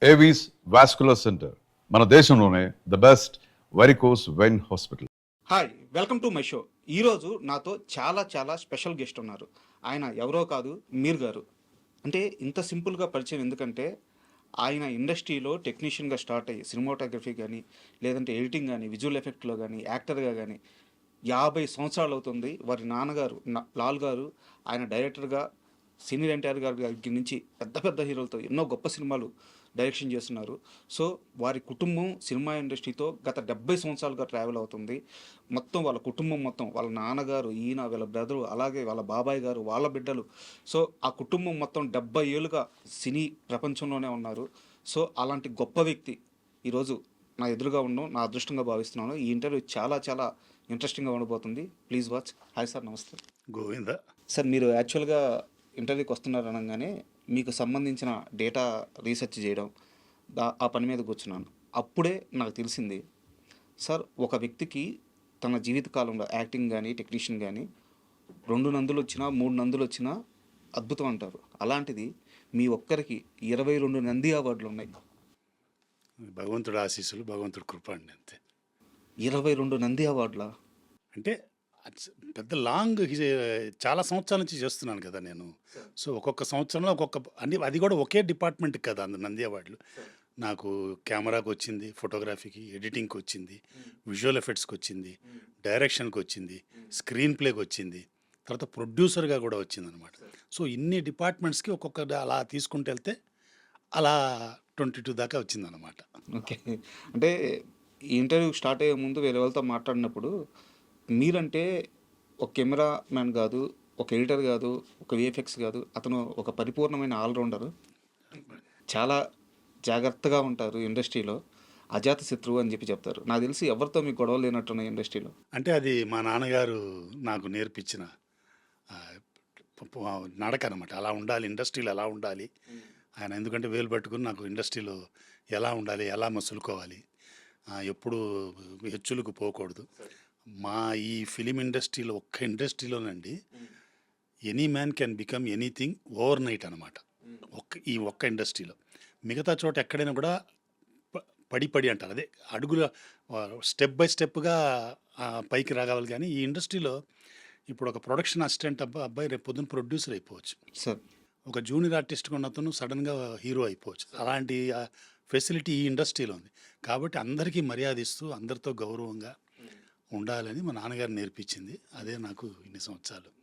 Avis vascular centre మన దేశంలోనే the best varicose vein hospital. Hi, welcome to my show. ఈరోజు నాతో చాలా చాలా స్పెషల్ గెస్ట్ ఉన్నారు. ఆయన ఎవరో కాదు, మీర్ గారు. అంటే ఇంత సింపుల్గా పరిచయం ఎందుకంటే ఆయన ఇండస్ట్రీలో టెక్నీషియన్గా స్టార్ట్ అయ్యి సినిమాటోగ్రఫీ కానీ, లేదంటే ఎడిటింగ్ కానీ, విజువల్ ఎఫెక్ట్లో కానీ, యాక్టర్గా కానీ 50 సంవత్సరాలు అవుతుంది. వారి నాన్నగారు లాల్ గారు ఆయన డైరెక్టర్గా సీనియర్ ఎన్టీఆర్ గారి దగ్గర నుంచి పెద్ద పెద్ద హీరోలతో ఎన్నో గొప్ప సినిమాలు డైరెక్షన్ చేస్తున్నారు. సో వారి కుటుంబం సినిమా ఇండస్ట్రీతో గత 70 సంవత్సరాలుగా ట్రావెల్ అవుతుంది. మొత్తం వాళ్ళ కుటుంబం మొత్తం, వాళ్ళ నాన్నగారు, ఈయన, వీళ్ళ బ్రదరు, అలాగే వాళ్ళ బాబాయ్ గారు, వాళ్ళ బిడ్డలు. సో ఆ కుటుంబం మొత్తం 70 ఏళ్ళుగా సినీ ప్రపంచంలోనే ఉన్నారు. సో అలాంటి గొప్ప వ్యక్తి ఈరోజు నా ఎదురుగా ఉండడం నా అదృష్టంగా భావిస్తున్నాను. ఈ ఇంటర్వ్యూ చాలా చాలా ఇంట్రెస్టింగ్గా ఉండబోతుంది. Please watch. హాయ్ సార్, నమస్తే. గోవింద. సార్, మీరు యాక్చువల్గా ఇంటర్వ్యూకి వస్తున్నారు అనగానే మీకు సంబంధించిన డేటా రీసెర్చ్ చేయడం, ఆ పని మీద కూర్చున్నాను. అప్పుడే నాకు తెలిసింది, సార్, ఒక వ్యక్తికి తన జీవితకాలంలో యాక్టింగ్ కానీ, టెక్నీషియన్ కానీ 2 నందులు వచ్చినా 3 నందులు వచ్చినా అద్భుతం అంటారు. అలాంటిది మీ ఒక్కరికి 22 నంది అవార్డులు ఉన్నాయి. భగవంతుడు ఆశీస్సులు, భగవంతుడు కృప అండి, అంతే. 22 నంది అవార్డులా? అంటే పెద్ద లాంగ్ చాలా సంవత్సరాల నుంచి చేస్తున్నాను కదా నేను. సో ఒక్కొక్క సంవత్సరంలో అన్ని, అది కూడా ఒకే డిపార్ట్మెంట్కి కదా నంది అవార్డులు. నాకు కెమెరాకి వచ్చింది, ఫోటోగ్రఫీకి, ఎడిటింగ్కి వచ్చింది, విజువల్ ఎఫెక్ట్స్కి వచ్చింది, డైరెక్షన్కి వచ్చింది, స్క్రీన్ ప్లేకి వచ్చింది, తర్వాత ప్రొడ్యూసర్గా కూడా వచ్చింది అనమాట. సో ఇన్ని డిపార్ట్మెంట్స్కి ఒక్కొక్క అలా తీసుకుంటూ వెళ్తే అలా 22 దాకా వచ్చిందనమాట. ఓకే. అంటే ఈ ఇంటర్వ్యూ స్టార్ట్ అయ్యే ముందు వేరే వాళ్ళతో మాట్లాడినప్పుడు, మీరంటే ఒక కెమెరా మ్యాన్ కాదు, ఒక ఎడిటర్ కాదు, ఒక విఎఫ్ఎక్స్ కాదు, అతను ఒక పరిపూర్ణమైన ఆల్రౌండరు. చాలా జాగ్రత్తగా ఉంటారు ఇండస్ట్రీలో. అజాత శత్రువు అని చెప్తారు. నాకు తెలిసి ఎవరితో మీకు గొడవలు లేనట్టున్నాయి ఇండస్ట్రీలో. అంటే అది మా నాన్నగారు నాకు నేర్పించిన ఆ, నడక అనమాట. అలా ఉండాలి, ఇండస్ట్రీలో ఎలా ఉండాలి ఆయన. ఎందుకంటే వేలు పట్టుకుని నాకు ఇండస్ట్రీలో ఎలా ఉండాలి, ఎలా మసులుకోవాలి, ఎప్పుడు హెచ్చులకు పోకూడదు. మా ఈ ఫిలిం ఇండస్ట్రీలో, ఒక్క ఇండస్ట్రీలోనండి, any man can become anything overnight అనమాట. ఈ ఒక్క ఇండస్ట్రీలో. మిగతా చోట ఎక్కడైనా కూడా పడి అంటారు, అదే అడుగుల స్టెప్ బై స్టెప్గా పైకి రాగాలి. కానీ ఈ ఇండస్ట్రీలో ఇప్పుడు ఒక ప్రొడక్షన్ అసిస్టెంట్ అబ్బాయి రేపు పొద్దున్న ప్రొడ్యూసర్ అయిపోవచ్చు. సార్, ఒక జూనియర్ ఆర్టిస్ట్గా ఉన్న అతను సడన్గా హీరో అయిపోవచ్చు. అలాంటి ఫెసిలిటీ ఈ ఇండస్ట్రీలో ఉంది. కాబట్టి అందరికీ మర్యాద ఇస్తూ అందరితో గౌరవంగా ఉండాలని మా నాన్నగారు నేర్పించింది. అదే నాకు ఇన్ని సంవత్సరాలు.